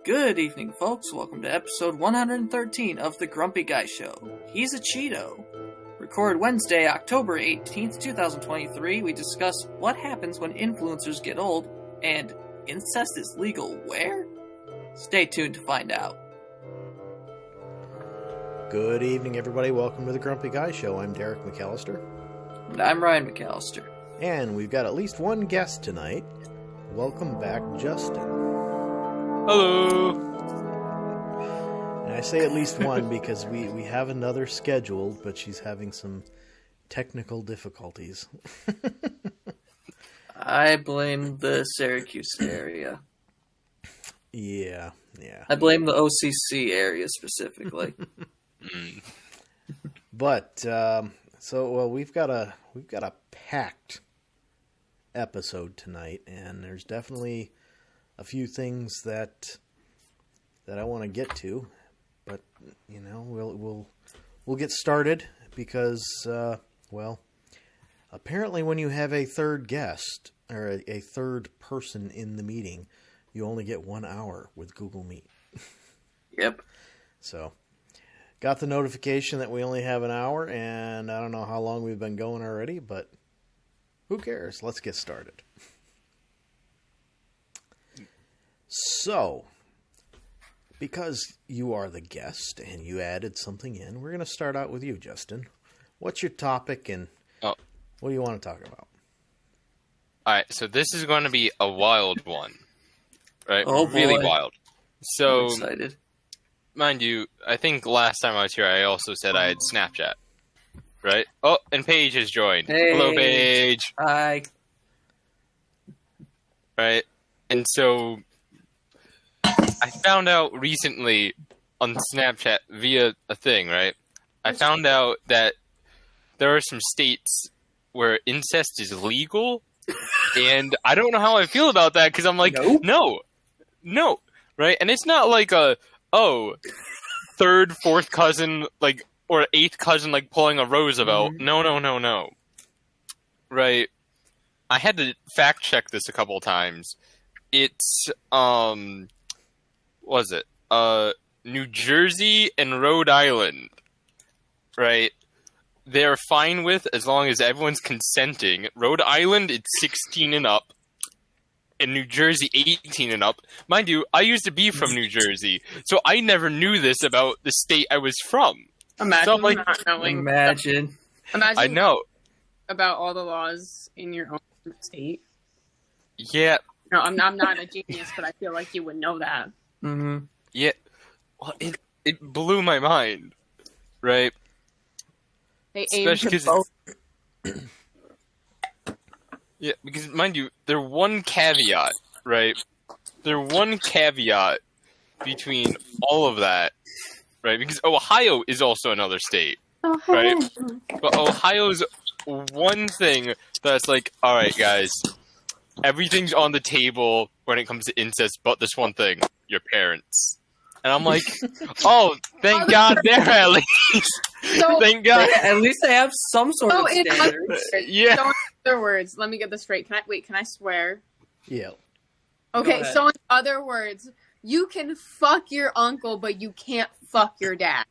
Good evening, folks. Welcome to episode 113 of The Grumpy Guy Show. He's a Cheeto. Record Wednesday, October 18th, 2023. We discuss what happens when influencers get old, and incest is legal where? Stay tuned to find out. Good evening, everybody. Welcome to The Grumpy Guy Show. I'm Derek McAllister. And I'm Ryan McAllister. And we've got at least one guest tonight. Welcome back, Justin. Hello! And I say at least one because we have another scheduled, but she's having some technical difficulties. I blame the Syracuse area. Yeah. I blame the OCC area specifically. But we've got a packed episode tonight, and there's definitely a few things that I want to get to, but we'll get started because apparently when you have a third guest or a third person in the meeting, you only get 1 hour with Google Meet. Yep. So, got the notification that we only have an hour, and I don't know how long we've been going already, but who cares? Let's get started. So, because you are the guest and you added something in, we're going to start out with you, Justin. What's your topic and what do you want to talk about? Alright, so this is going to be a wild one. Right? Oh, really boy. wild. So, I'm excited. mind you, I think last time I was here I also said I had Snapchat. Right? Oh, and Paige has joined. Hey. Hello, Paige! Hi. Right? And so, I found out recently on Snapchat via a thing, right? I found out that there are some states where incest is legal, and I don't know how I feel about that, because I'm like, no, right? And it's not like third, fourth cousin, like, or eighth cousin, like, pulling a Roosevelt. Mm-hmm. No. Right? I had to fact check this a couple times. It's, was it? New Jersey and Rhode Island, right? They're fine with as long as everyone's consenting. Rhode Island, it's 16 and up. And New Jersey, 18 and up. Mind you, I used to be from New Jersey, so I never knew this about the state I was from. Imagine So I'm like, not knowing. Imagine I know. About all the laws in your own state. Yeah. No, I'm not a genius, but I feel like you would know that. Mm-hmm. Yeah. Well, it blew my mind, right? They aim Especially to both. Yeah, because, mind you, there's one caveat, right? There's one caveat between all of that, right? Because Ohio is also another state, right? But Ohio's one thing that's like, alright, guys, everything's on the table when it comes to incest, but this one thing, your parents. And I'm like, oh, thank God they're at least. So, Thank God. At least they have some sort of in standards. Yeah. So in other words, let me get this straight. Can I swear? Yeah. Okay, so in other words, you can fuck your uncle, but you can't fuck your dad.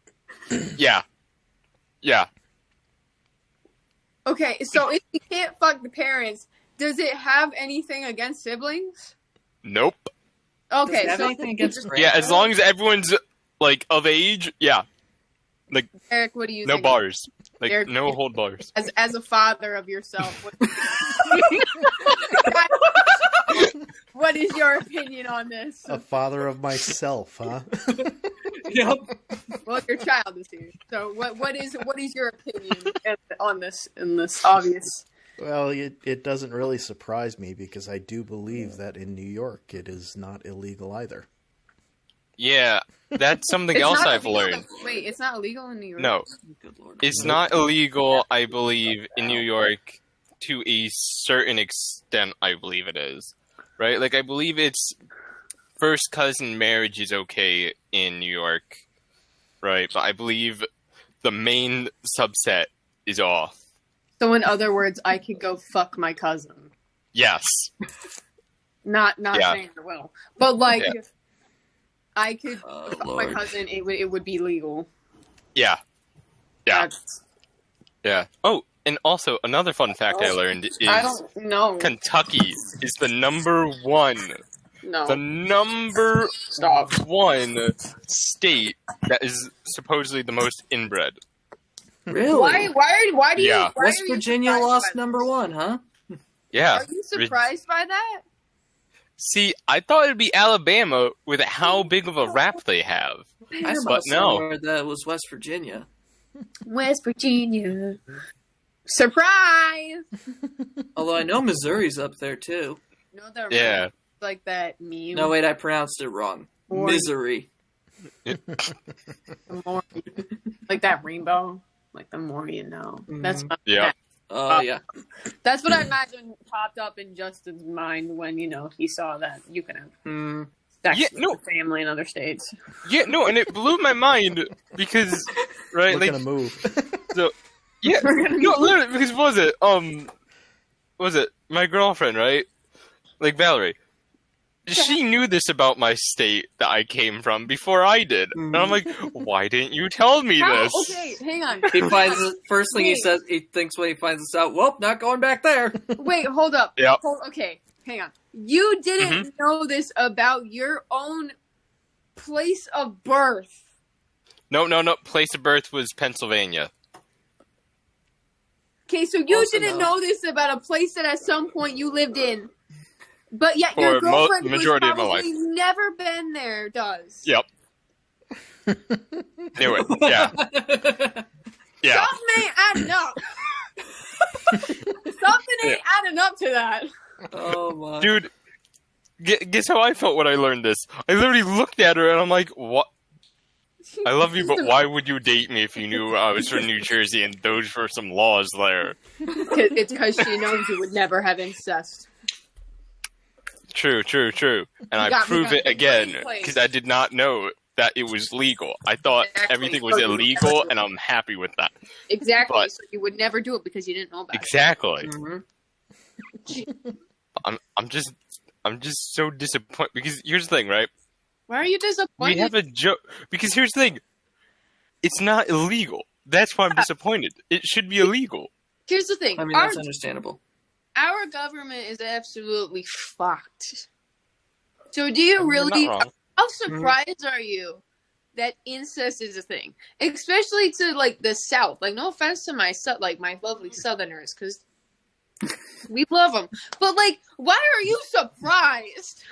Yeah. Okay, so if you can't fuck the parents, does it have anything against siblings? Nope. Okay, Does it have so anything against Yeah, as long as everyone's, like, of age, yeah. Like, Eric, what do you no think? bars. Like, Eric, no hold bars. As a father of yourself, what is your opinion on this? A father of myself, huh? Yep. Well, your child is here. So what is your opinion on this in this obvious? Well, it doesn't really surprise me because I do believe that in New York it is not illegal either. Yeah, that's something It's else not I've illegal- learned. Wait, it's not illegal in New York? No, Good Lord. it's not illegal, I believe, in New York to a certain extent, I believe it is. Right? Like, I believe it's first cousin marriage is okay in New York. Right? But I believe the main subset is off. So in other words, I could go fuck my cousin. Yes. Not Yeah. saying I will. But like Yeah. I could fuck my cousin. It would be legal. Yeah. Yeah. Oh, and also another fun fact I learned is I don't know. Kentucky is the number one state that is supposedly the most inbred. Really? Why do you? West Virginia lost number one, huh? Yeah. Are you surprised by that? See, I thought it'd be Alabama with how big of a rap they have. I saw somewhere that was West Virginia. West Virginia. Surprise! Although I know Missouri's up there too. No, they're yeah. Like that meme. No, wait, I pronounced it wrong. Misery. Like that rainbow. Like the more you know. That's yeah. Yeah. That's what I imagine popped up in Justin's mind when, he saw that you can have sex with family in other states. Yeah, no, and it blew my mind because, right, we're gonna move. So, yeah, no, literally, because what was it my girlfriend, right? Like Valerie. She knew this about my state that I came from before I did. And I'm like, why didn't you tell me this? Okay, hang on. He finds the first thing he says, he thinks when he finds this out, well, not going back there. Wait, hold up. Yep. Okay, hang on. You didn't know this about your own place of birth. No. Place of birth was Pennsylvania. Okay, so you didn't know this about a place that at some point you lived in. But yet For your girlfriend who's majority of my life. probably never been there does. Yep. Knew it. Yeah. Yeah. Something ain't adding up. Something ain't adding up to that. Oh my. Dude, guess how I felt when I learned this? I literally looked at her and I'm like, what? I love you, but why would you date me if you knew I was from New Jersey and those were some laws there? It's because she knows you would never have incest. True. And I prove it again, because I did not know that it was legal. I thought everything was illegal, and I'm happy with that. Exactly, but, so you would never do it because you didn't know about exactly. it. Exactly. I'm just so disappointed, because here's the thing, right? Why are you disappointed? We have a joke, because here's the thing. It's not illegal. That's why I'm disappointed. It should be illegal. Here's the thing. I mean, that's understandable. Our government is absolutely fucked. So do you really... How surprised are you that incest is a thing? Especially to, the South. No offense to my lovely Southerners, because we love them. But, why are you surprised?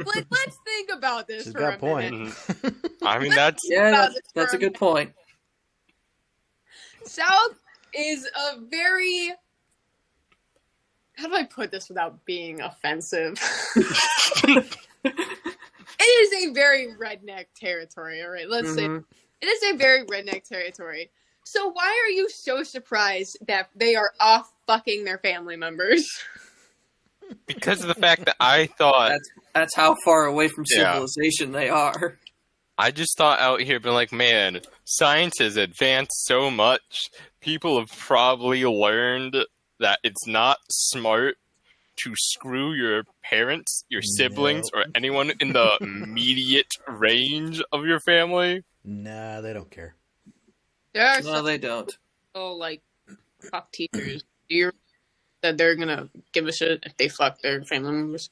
Let's think about this for a minute. I mean, that's a good point. South is a very... How do I put this without being offensive? It is a very redneck territory, all right? Let's say it is a very redneck territory. So why are you so surprised that they are off fucking their family members? Because of the fact that I thought... That's how far away from civilization they are. I just thought out here, been like, man, science has advanced so much. People have probably learned that it's not smart to screw your parents, your siblings, or anyone in the immediate range of your family. Nah, they don't care. No, they don't. Oh, fuck teachers. That they're gonna give a shit if they fuck their family members?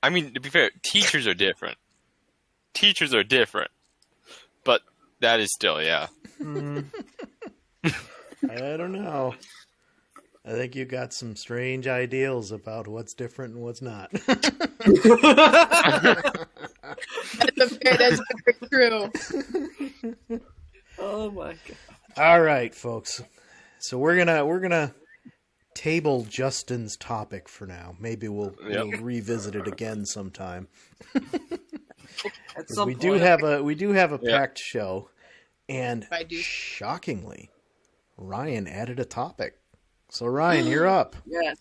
I mean, to be fair, teachers are different. But that is still, yeah. I don't know. I think you got some strange ideals about what's different and what's not. That's very true. Oh my god. All right, folks. So we're gonna table Justin's topic for now. Maybe we'll revisit it again sometime. We do have a packed show, and shockingly, Ryan added a topic. So Ryan, you're up. Yes.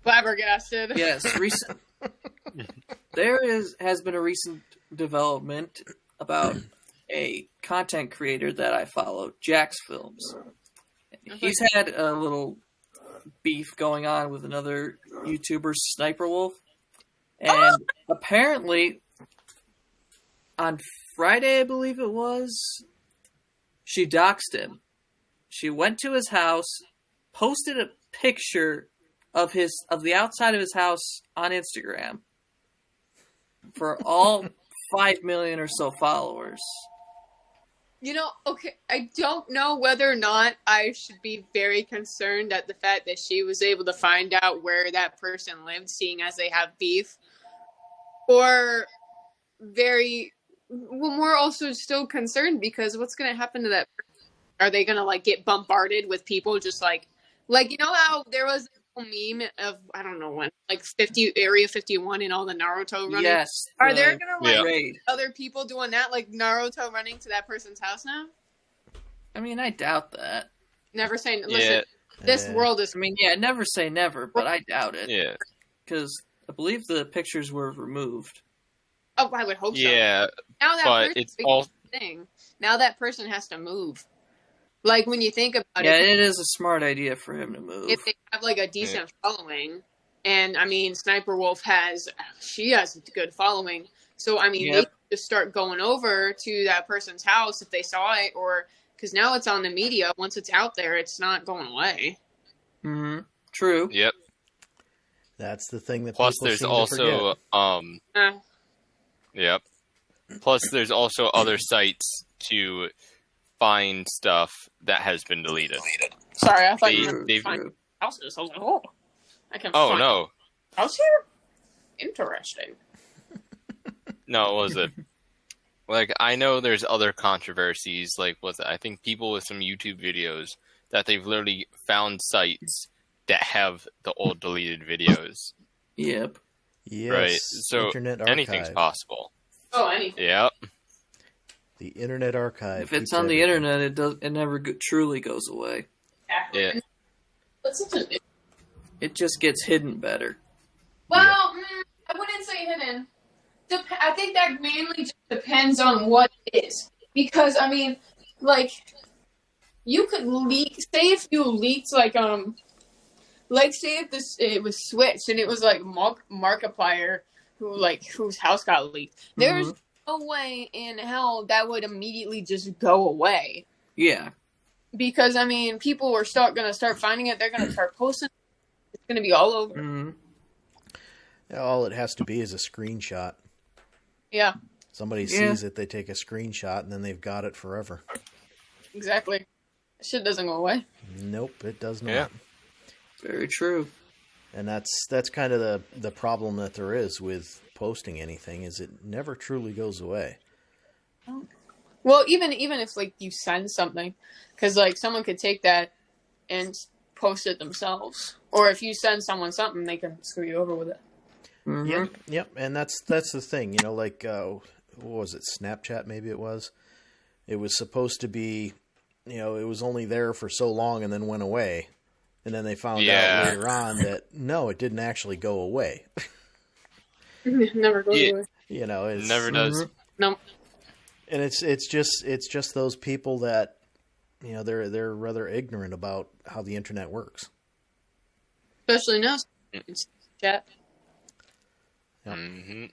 Flabbergasted. Yes. There has been a recent development about a content creator that I follow, Jax Films. He's had a little beef going on with another YouTuber, Sniper Wolf. And apparently, on Friday, I believe it was, she doxed him. She went to his house, posted a picture of the outside of his house on Instagram for all 5 million or so followers. Okay, I don't know whether or not I should be very concerned at the fact that she was able to find out where that person lived, seeing as they have beef, or we're also still concerned because what's going to happen to that person? Are they going to get bombarded with people just like how there was a meme of, I don't know when, Area 51 and all the Naruto running? Yes. Are there going to raid other people doing that, like Naruto running to that person's house now? I mean, I doubt that. Never say, listen, this world is... I mean, never say never, but I doubt it. Yeah. Because I believe the pictures were removed. Oh, I would hope so. Yeah, now that but it's all... thing. Now that person has to move. When you think about it... Yeah, it is a smart idea for him to move. If they have, a decent following, and, I mean, Sniper Wolf has a good following, so, I mean, they just start going over to that person's house if they saw it, or... Because now it's on the media. Once it's out there, it's not going away. Mm-hmm. True. Yep. That's the thing that Plus, people there's seem also... to forget. Yep. Plus, there's also other sites to find stuff that has been deleted. Sorry, I thought you were finding houses. I was like, I can find no. a house here? Interesting. No, was it? I know there's other controversies, I think people with some YouTube videos that they've literally found sites that have the old deleted videos. Yep. Yes. Right. So Internet Archive. anything's possible. Oh, anything. Yep. The Internet Archive. If it's on the internet, it never truly goes away. Yeah. It just gets hidden better. Well, I wouldn't say hidden. I think that mainly just depends on what it is. Because, I mean, you could leak, say if you leaked, say if it was Switch and it was, Markiplier whose house got leaked. There's no way in hell that would immediately just go away. Yeah. Because, I mean, people are going to start finding it. They're going to start posting. It's going to be all over. Mm-hmm. All it has to be is a screenshot. Yeah. Somebody sees it, they take a screenshot, and then they've got it forever. Exactly. Shit doesn't go away. Nope, it does not. Yeah. Very true. And that's kind of the problem that there is with posting anything, is it never truly goes away. Well, even if you send something, because someone could take that and post it themselves, or if you send someone something, they can screw you over with it. Mm-hmm. Yep, and that's the thing, what was it, Snapchat maybe it was? It was supposed to be, it was only there for so long and then went away. And then they found out later on that, no, it didn't actually go away. It never goes away. It never does. No. And it's just those people that, they're rather ignorant about how the internet works. Especially now, chat. Yep. Mm-hmm.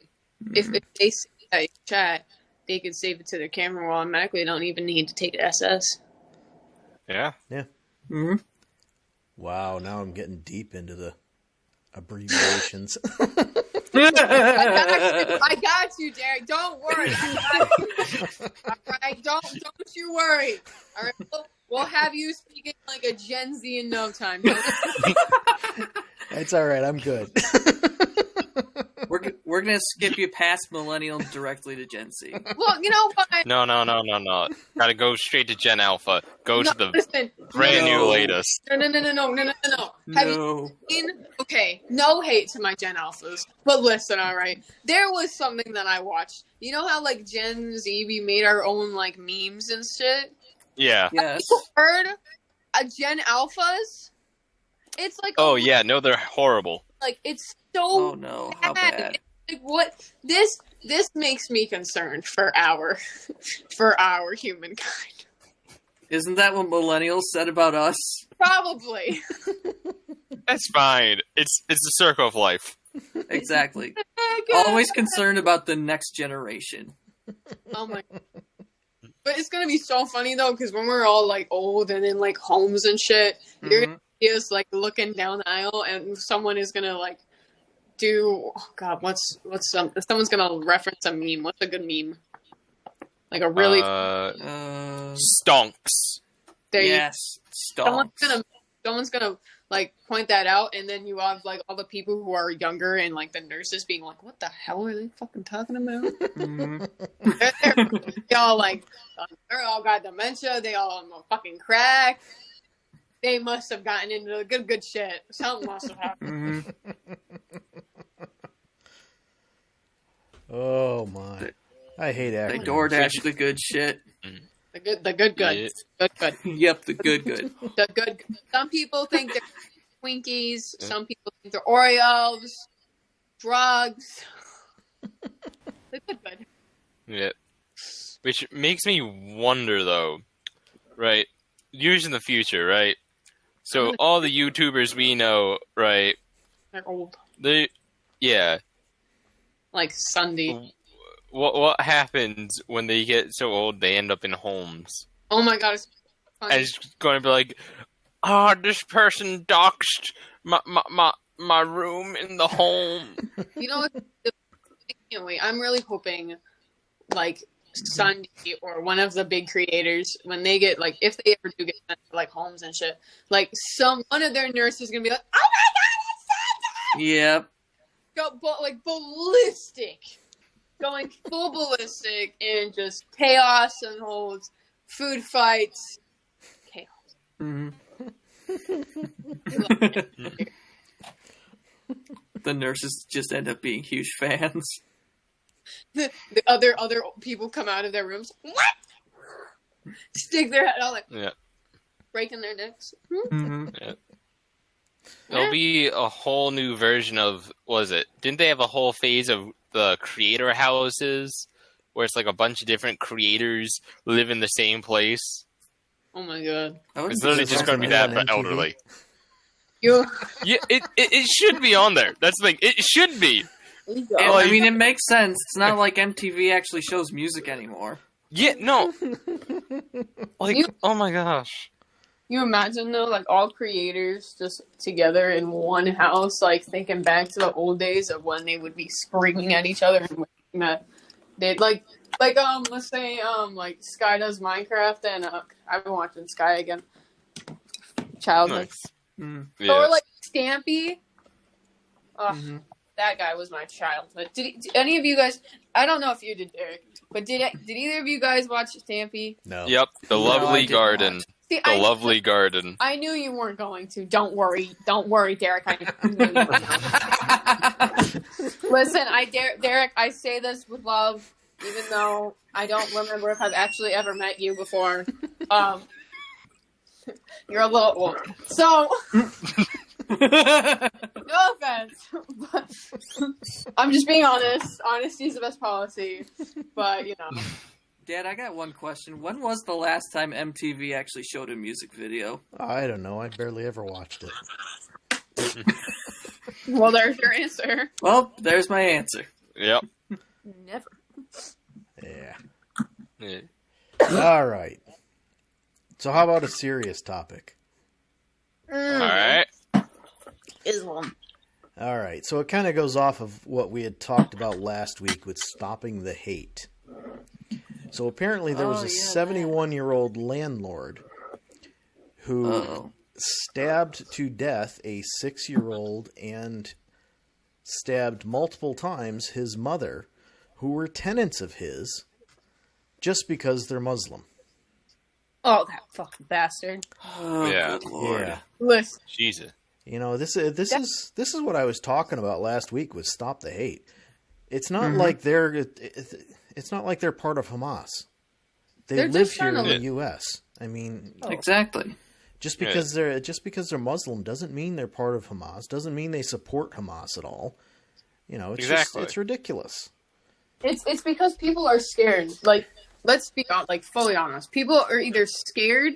If they see that chat, they can save it to their camera roll automatically. They don't even need to take the SS. Yeah. Yeah. Mm-hmm. Wow, now I'm getting deep into the abbreviations. I got you, Derek. Don't worry. I got you. All right, don't you worry. All right, we'll have you speaking like a Gen Z in no time. It's all right. I'm good. We're gonna skip you past millennial directly to Gen Z. Well, you know what? No. Gotta go straight to Gen Alpha. Go to the brand new latest. No. Have you seen? Okay, no hate to my Gen Alphas, but listen, all right. There was something that I watched. You know how Gen Z, we made our own memes and shit. Yeah. Yes. Heard a Gen Alphas? It's oh yeah, no, they're horrible. It's so oh no, bad. how bad? What this makes me concerned for our humankind. Isn't that what millennials said about us? Probably. That's fine. It's the circle of life. Exactly. my God. Always concerned about the next generation. Oh my. But it's gonna be so funny though, because when we're all like old and in like homes and shit, you're gonna see us like looking down the aisle, and someone is gonna like do. Oh God, what's someone's gonna reference a meme? What's a good meme? Like a really stonks. Yes, stonks. Someone's gonna like point that out, and then you have like all the people who are younger and like the nurses being like, "What the hell are they fucking talking about?" They all like, they all got dementia. They all on fucking crack. They must have gotten into the good shit. Something must have happened. Oh my! I hate They acronyms. DoorDash the good shit. The good. Yeah. Good. Yep, the good. The good. Some people think they're Twinkies. Some people think they're Oreos. Drugs. The good. Yeah. Which makes me wonder, though, right? Years in the future, right? So all the YouTubers we know, right? They're old. Yeah. Like Sunday. What happens when they get so old they end up in homes? Oh my God, it's funny. And it's going to be like, this person doxed my room in the home. You know what? Anyway, I'm really hoping, like, Sunday or one of the big creators, when they get, like, if they ever do get sent to, like, homes and shit, like, one of their nurses is going to be like, oh my God, it's Santa! Yep. Go, like, ballistic. Going full ballistic and just chaos and holds, food fights, chaos. The nurses just end up being huge fans. The other people come out of their rooms. What? Stick their head out, like, breaking their necks. Yeah. There'll be a whole new version of, didn't they have a whole phase of the creator houses where it's like a bunch of different creators live in the same place? Oh my God. It's literally just going to be that for elderly. Yeah, it should be on there. That's the thing. It should be. I mean, it makes sense. It's not like MTV actually shows music anymore. Yeah, no. Oh my gosh. You imagine though, like all creators just together in one house, like thinking back to the old days of when they would be screaming at each other and that they'd like let's say like Sky does Minecraft and I've been watching Sky again. Childhood. Nice. Yeah. Or like Stampy. That guy was my childhood. Did any of you guys? I don't know if you did, Derek, but did either of you guys watch Stampy? No. Yep. The lovely garden. See, lovely garden. I knew you weren't going to. Don't worry, Derek. I knew you weren't. Listen, Derek. I say this with love, even though I don't remember if I've actually ever met you before. You're a little old, so no offense. But I'm just being honest. Honesty is the best policy, but you know. Dad, I got one question. When was the last time MTV actually showed a music video? I don't know. I barely ever watched it. Well, there's your answer. Well, there's my answer. Yep. Never. Yeah. All right. So how about a serious topic? All right. Islam. All right. So it kind of goes off of what we had talked about last week with stopping the hate. So apparently there was a 71-year-old landlord who stabbed to death a 6-year-old and stabbed multiple times his mother, who were tenants of his, just because they're Muslim. Oh, that fucking bastard! Oh, Yeah. good Lord. Yeah. Listen, Jesus. You know, this is what I was talking about last week with Stop the Hate. It's not like it's not like they're part of Hamas. They live here in the U.S. I mean, Exactly. just because they're Muslim doesn't mean they're part of Hamas. Doesn't mean they support Hamas at all. You know, it's Exactly. it's ridiculous. it's because people are scared. Like, let's be fully honest. People are either scared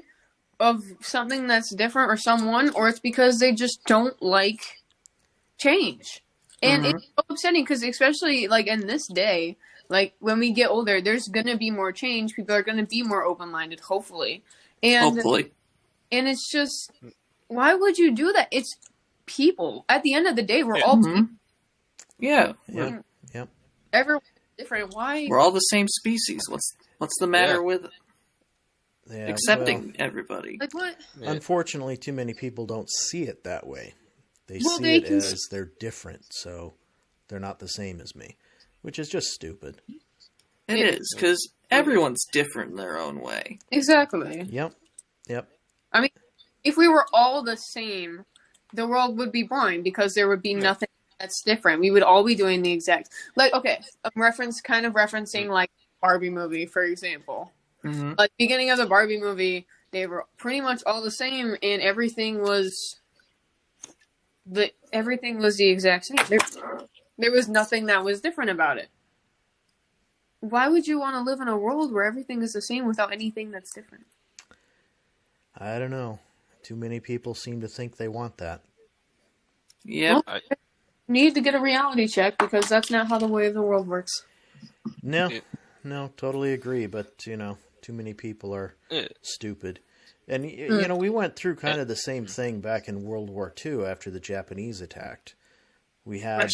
of something that's different or someone, or it's because they just don't like change. And it's so upsetting because especially like in this day, like when we get older, there's going to be more change. People are going to be more open-minded, hopefully. And it's just, why would you do that? It's people. At the end of the day, we're all people. Yeah. Everyone's different. Why? We're all the same species. What's the matter with accepting everybody? Like what? Yeah. Unfortunately, too many people don't see it that way. They see it as they're different, so they're not the same as me, which is just stupid. It is, because everyone's different in their own way. Exactly. Yep. I mean, if we were all the same, the world would be boring because there would be nothing that's different. We would all be doing the exact... Like, okay, I'm referencing, like, Barbie movie, for example. Like, beginning of the Barbie movie, they were pretty much all the same, and everything was the exact same. There was nothing that was different about it. Why would you want to live in a world where everything is the same without anything that's different? I don't know. Too many people seem to think they want that. Yeah. Well, need to get a reality check because that's not how the way of the world works. No, totally agree. But, too many people are stupid. And, we went through kind of the same thing back in World War II after the Japanese attacked. We had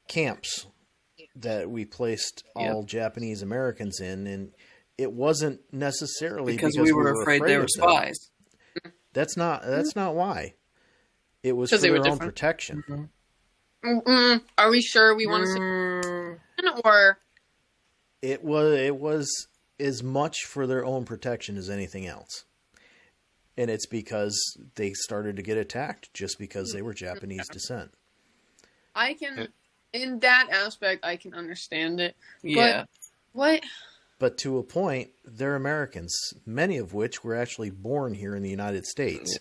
camps that we placed all Japanese Americans in, and it wasn't necessarily because we were afraid they were spies. That's not why. It was for their own protection. Are we sure we want to see or it was as much for their own protection as anything else. And it's because they started to get attacked just because they were Japanese descent. In that aspect, I can understand it. Yeah. But what? But to a point, they're Americans, many of which were actually born here in the United States.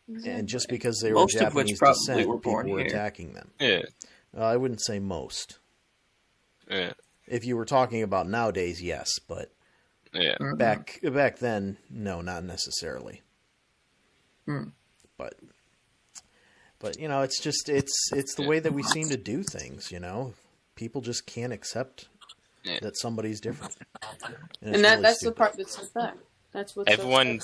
Exactly. And just because they were Japanese descent, people were attacking them. Yeah. I wouldn't say most. Yeah. If you were talking about nowadays, yes, but back then, no, not necessarily. But it's just it's the way that we seem to do things. People just can't accept that somebody's different, and that's the part that's the fact. That's what everyone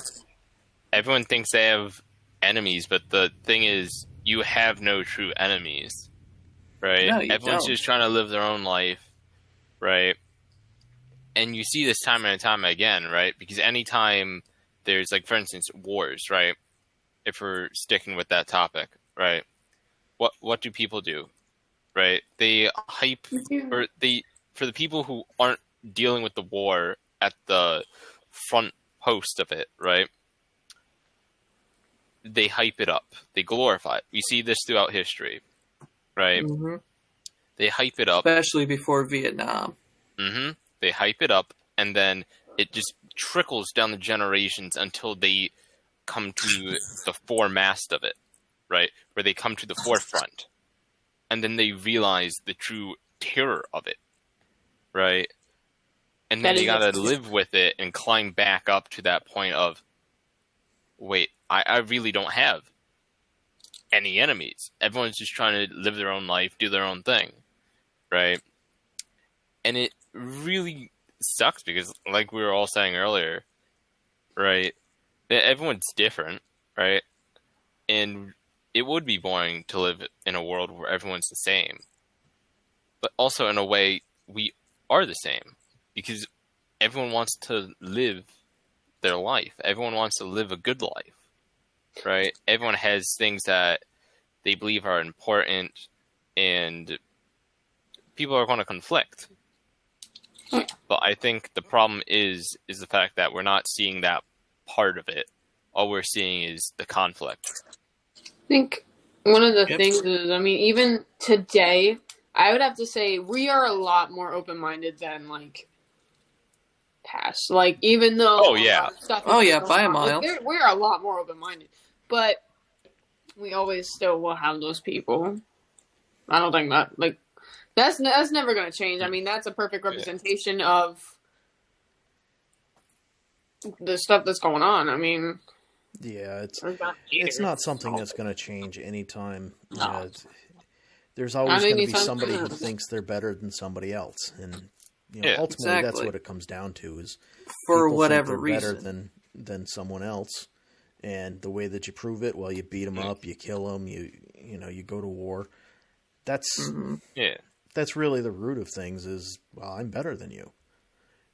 thinks they have enemies, but the thing is, you have no true enemies, right? No, everyone's just trying to live their own life, right? And you see this time and time again, right? Because anytime there's, like, for instance, wars, right? If we're sticking with that topic, right? What do people do, right? They hype, or for the people who aren't dealing with the war at the front post of it, right? They hype it up. They glorify it. We see this throughout history, right? They hype it up. Especially before Vietnam. They hype it up, and then it just trickles down the generations until they come to the foremast of it, right? Where they come to the forefront. And then they realize the true terror of it, right? And then you gotta live with it and climb back up to that point of, wait, I really don't have any enemies. Everyone's just trying to live their own life, do their own thing, right? And it really sucks because, like we were all saying earlier, right, everyone's different, right? And it would be boring to live in a world where everyone's the same. But also, in a way, we are the same because everyone wants to live their life. Everyone wants to live a good life, right? Everyone has things that they believe are important, and people are going to conflict. But I think the problem is the fact that we're not seeing that part of it. All we're seeing is the conflict. I think one of the things is, even today, I would have to say we are a lot more open-minded than, past. Even though... by a mile. We're a lot more open-minded. But we always still will have those people. I don't think that, that's never going to change. That's a perfect representation of the stuff that's going on. Yeah, it's not something that's going to change anytime. No. There's always going to be somebody who thinks they're better than somebody else, and ultimately that's what it comes down to: is for whatever reason better than someone else, and the way that you prove it, well, you beat them up, you kill them, you go to war. That's that's really the root of things. Is well, I'm better than you,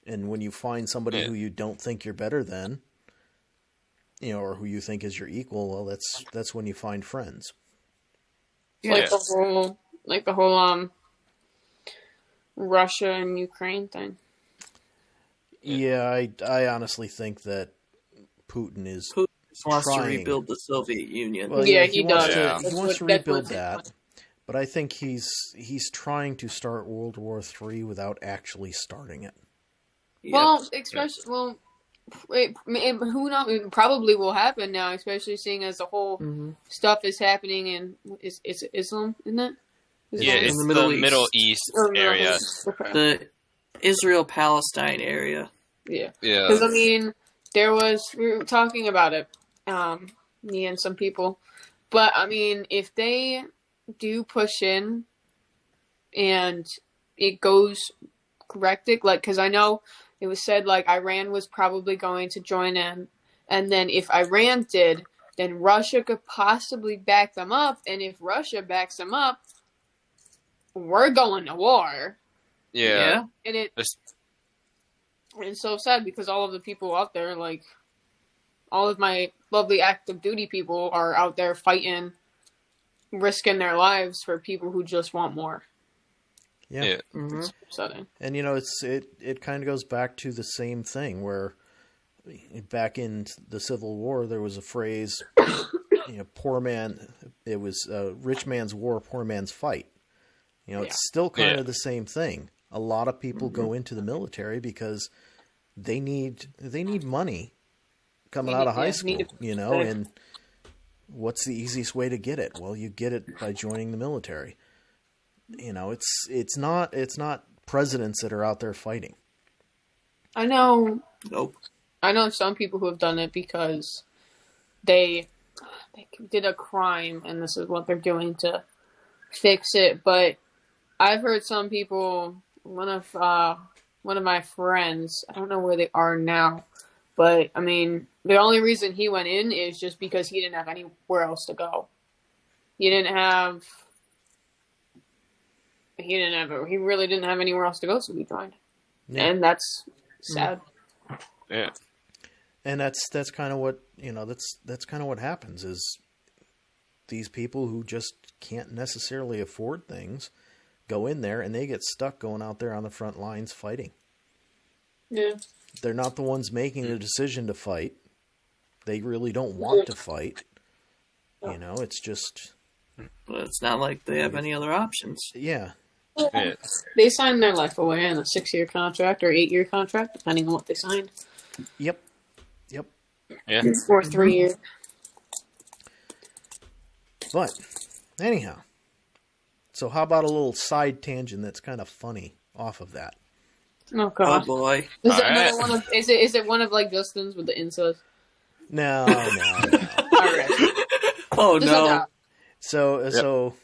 and when you find somebody who you don't think you're better than, or who you think is your equal, well, that's when you find friends. Like the whole Russia and Ukraine thing. Yeah, I honestly think that Putin wants to rebuild the Soviet Union. Well, he does. He wants to rebuild that, but I think he's trying to start World War III without actually starting it. Well, who knows? It probably will happen now, especially seeing as the whole stuff is happening in it's Islam, isn't it? It's the Middle East area. The Israel-Palestine area. Yeah. Because, we were talking about it, me and some people. But, if they do push in and it goes corrected, because I know it was said, Iran was probably going to join in. And then if Iran did, then Russia could possibly back them up. And if Russia backs them up, we're going to war. Yeah. And it's so sad because all of the people out there, all of my lovely active duty people are out there fighting, risking their lives for people who just want more. Yeah. It's upsetting. And it kind of goes back to the same thing where back in the Civil War there was a phrase, poor man, it was rich man's war, poor man's fight. It's still kind of the same thing. A lot of people go into the military because they need money coming out of high school, and what's the easiest way to get it? Well, you get it by joining the military. It's not presidents that are out there fighting. I know. Nope. I know some people who have done it because they did a crime and this is what they're doing to fix it. But I've heard some people. One of my friends. I don't know where they are now, but the only reason he went in is just because he didn't have anywhere else to go. He really didn't have anywhere else to go, so he joined. Yeah. And that's sad. Yeah. And that's kind of what, that's kind of what happens is these people who just can't necessarily afford things go in there and they get stuck going out there on the front lines fighting. Yeah. They're not the ones making the decision to fight. They really don't want to fight. It's just... But it's not like they have any other options. Yeah. They signed their life away in a 6-year contract or 8-year contract, depending on what they signed. Yep. Yeah. Or 3 years. But, anyhow. So how about a little side tangent that's kind of funny off of that? Oh, God. Oh, boy. Is it another one of, is it one of Justin's with the incest? No. All right. Oh, no. So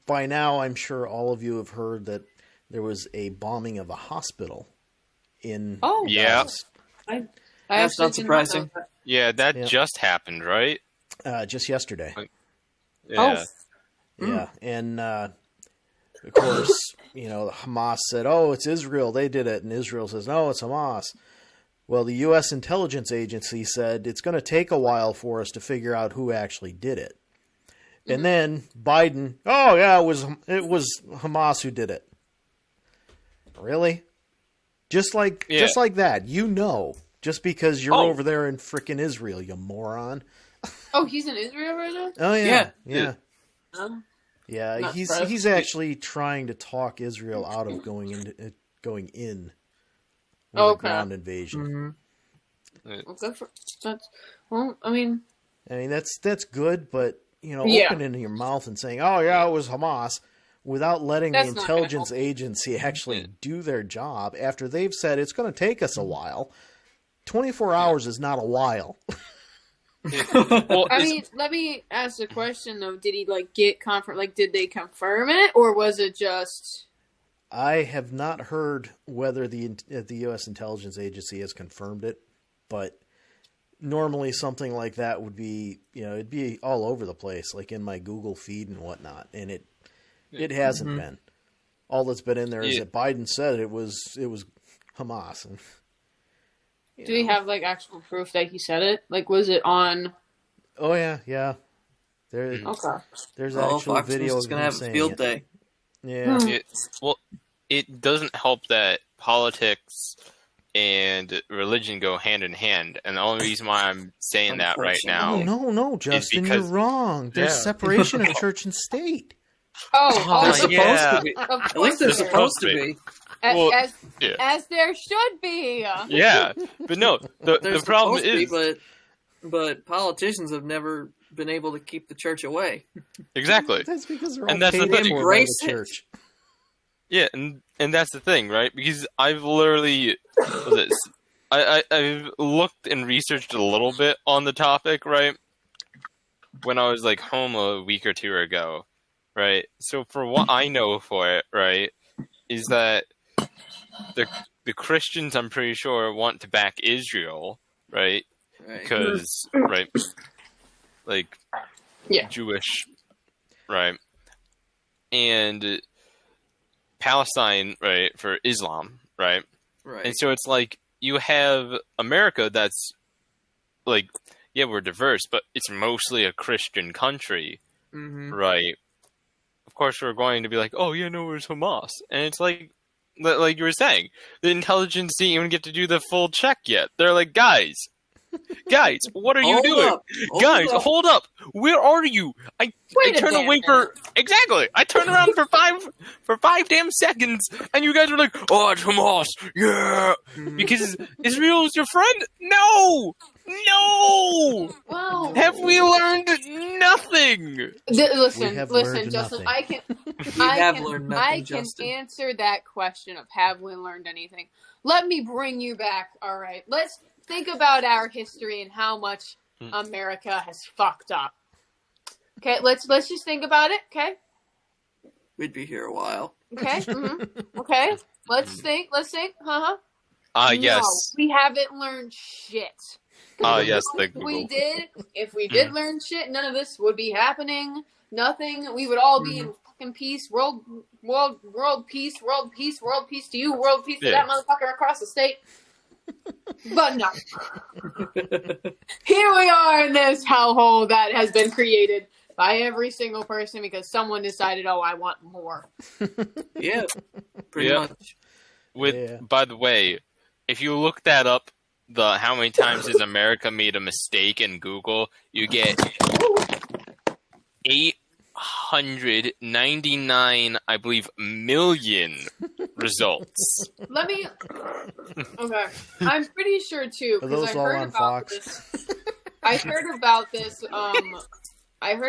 by now, I'm sure all of you have heard that there was a bombing of a hospital in. Oh, yeah. That's not surprising. Yeah, that just happened, right? Just yesterday. Yeah. Yeah, and of course, Hamas said, "Oh, it's Israel. They did it," and Israel says, "No, it's Hamas." Well, the U.S. intelligence agency said it's going to take a while for us to figure out who actually did it. And then Biden, "Oh yeah, it was Hamas who did it." Really? Just like that, just because you're over there in frickin' Israel, you moron. Oh, he's in Israel right now? Oh yeah. Not He's actually trying to talk Israel out of going in with a ground invasion. Well, good for that's. Well, I mean that's good, but opening your mouth and saying, "Oh yeah, it was Hamas," without letting the intelligence agency actually do their job after they've said it's going to take us a while. 24 hours is not a while. I mean, let me ask a question though. Did he get did they confirm it, or was it just? I have not heard whether the U.S. intelligence agency has confirmed it, but normally something like that would be, it'd be all over the place, like in my Google feed and whatnot, and it hasn't been. All that's been in there is that Biden said it was Hamas. And, do we have actual proof that he said it? Was it on? Oh yeah. There's actual Fox video is of gonna him have a saying field it. day. Yeah. It doesn't help that politics and religion go hand in hand, and the only reason why I'm saying that right now. Oh, no, Justin, you're wrong. There's separation of church and state. They're supposed yeah. to be. At least they're supposed to be. As there should be. Yeah, but no, the problem is, but politicians have never been able to keep the church away. Exactve. That's because they're all And that's paid the thing. for by the church. Yeah, and that's the thing, right? Because I've literally, I've looked and researched a little bit on the topic, right? When I was home a week or two ago, right? So for what I know for it, right, is that the Christians, I'm pretty sure, want to back Israel, right? Because, right, Jewish, right? And Palestine, right, for Islam, right? Right. And so it's you have America that's we're diverse, but it's mostly a Christian country, right? Of course, we're going to be oh yeah, no, it's Hamas, and it's like you were saying, the intelligence didn't even get to do the full check yet. They're guys, what are you doing? Hold up. Where are you? I turn away for exactly. I turned around for five damn seconds, and you guys were "Oh, it's Hamas, yeah," because Israel is your friend. No. Well, have we learned nothing? Listen, learned Justin. nothing. I can answer that question of have we learned anything. Let me bring you back. All right, let's think about our history and how much America has fucked up. Okay, let's just think about it. Okay, we'd be here a while. Okay, okay. Let's think. Yes. No, we haven't learned shit. Yes. If we did learn shit, none of this would be happening. Nothing. We would all be in fucking peace. World peace. World peace to you. World peace to that motherfucker across the state. But no. Here we are in this hellhole that has been created by every single person because someone decided, I want more. Yeah. Pretty much. By the way, if you look that up, how many times has America made a mistake in Google, you get 899, I believe, million results. Okay. I'm pretty sure too, because I heard about this. I heard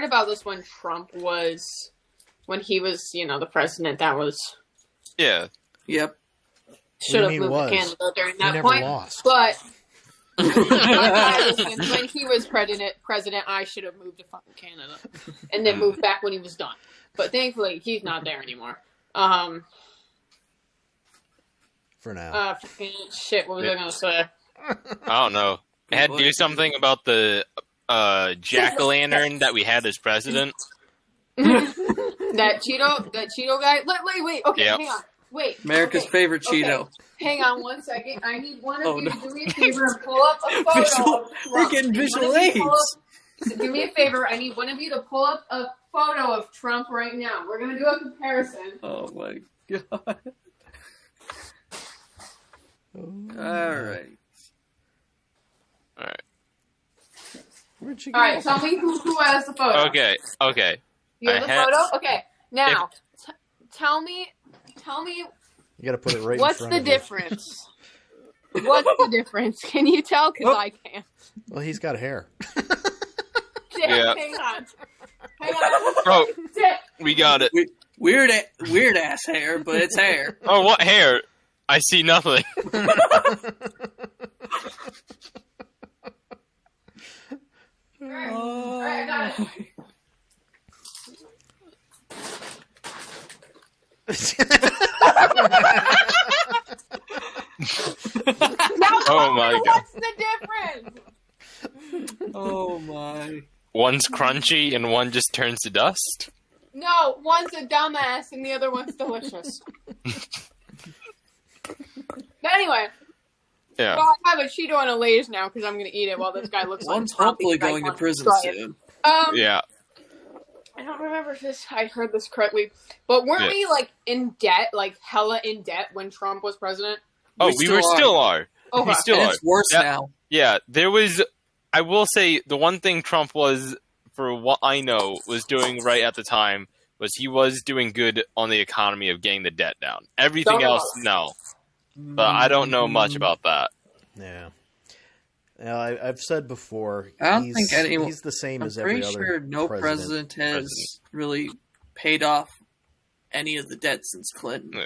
about this when Trump was, when he was, the president. That was. Yeah. Yep. Should have moved to Canada during that point. Lost. But when he was president, I should have moved to fucking Canada and then moved back when he was done. But thankfully, he's not there anymore. For now. Shit, what was I going to say? I don't know. It had to do something about the jack-o'-lantern that we had as president. That Cheeto guy? Wait. Okay, hang on. Wait. America's favorite Cheeto. Okay. Hang on 1 second. I need one of you to do me a favor and pull up a photo. We're getting visual aids. Do me a favor. I need one of you to pull up a photo of Trump right now. We're going to do a comparison. Oh, my God. All right. Where'd you go? All right, tell me who has the photo. Okay. You have the photo? Okay. Now, tell me. You got to put it right. What's in the front difference? What's the difference? Can you tell? Because I can't. Well, he's got hair. Yeah. Hang on. Bro, we got it. Weird ass hair, but it's hair. Oh, what hair? I see nothing. Oh, Alright, I got it. Oh my god. What's the difference? oh my. One's crunchy and one just turns to dust? No, one's a dumbass and the other one's delicious. But anyway, Yeah. well, I have a Cheeto and a Lay's now because I'm going to eat it while this guy looks One's like hopefully Trump. going to prison soon. Yeah. I don't remember if I heard this correctly, but weren't we like in debt, like hella in debt when Trump was president? Oh, we still are. Okay. We still And are. it's worse Yeah. now. Yeah, there was. I will say the one thing Trump was, for what I know, was doing right at the time was he was doing good on the economy of getting the debt down. Everything else, no. But I don't know much about that. Yeah. Now, I've said before, I don't think anyone. he's the same I'm as every pretty other sure no president has really paid off any of the debt since Clinton.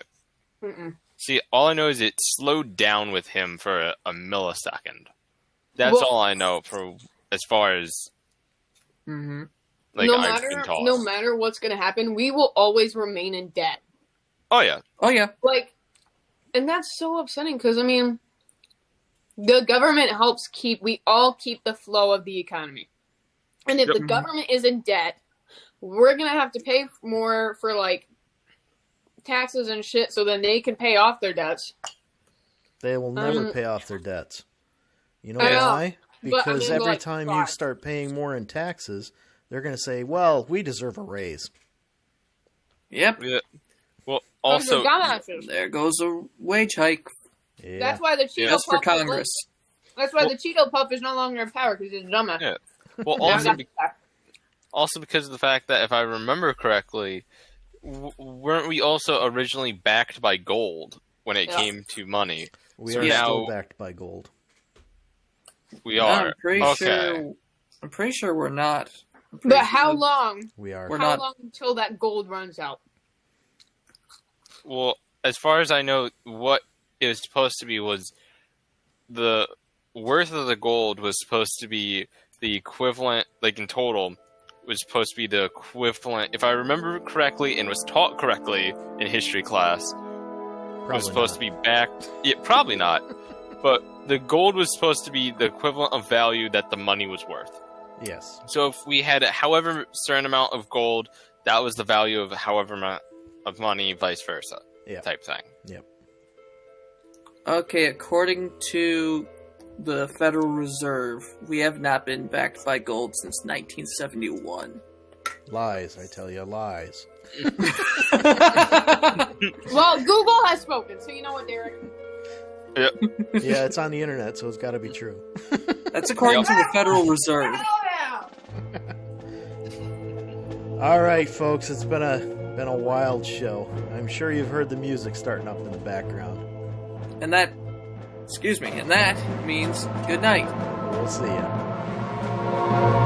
Mm-mm. See, all I know is it slowed down with him for a millisecond. That's all I know for as far as Mm-hmm. like I've been taught. No matter what's going to happen, we will always remain in debt. Oh yeah. Oh yeah. Like, and that's so upsetting because, I mean, the government helps we all keep the flow of the economy. And if the government is in debt, we're going to have to pay more for, like, taxes and shit so then they can pay off their debts. They will never pay off their debts. You know I know, why? Because every like, time you start paying more in taxes, they're going to say, well, we deserve a raise. Yep. Yeah. Well, also, There goes a wage hike. Yeah. that's why the Cheeto Just for Puff Congress. That's why the Cheeto Puff is no longer in power because he's a dumbass. Yeah. Well, Now also because of the fact that if I remember correctly, weren't we also originally backed by gold when it came to money? We So are now still backed by gold. we are. I'm pretty Okay. sure we're not. But how long? We are. We're How not. long until that gold runs out? Well, as far as I know, what it was supposed to be was the worth of the gold was supposed to be the equivalent, like in total, was supposed to be the equivalent, if I remember correctly and was taught correctly in history class, was supposed to be backed. Yeah, probably not. But the gold was supposed to be the equivalent of value that the money was worth. Yes. So if we had however certain amount of gold, that was the value of however amount of money, vice versa, type thing. Yep. Okay, according to the Federal Reserve, we have not been backed by gold since 1971. Lies, I tell you, lies. Well, Google has spoken, so you know what, Derek? Yep. Yeah, it's on the internet, so it's got to be true. That's according to the Federal Reserve. All right, folks, it's been a wild show. I'm sure you've heard the music starting up in the background. And that means good night. We'll see ya.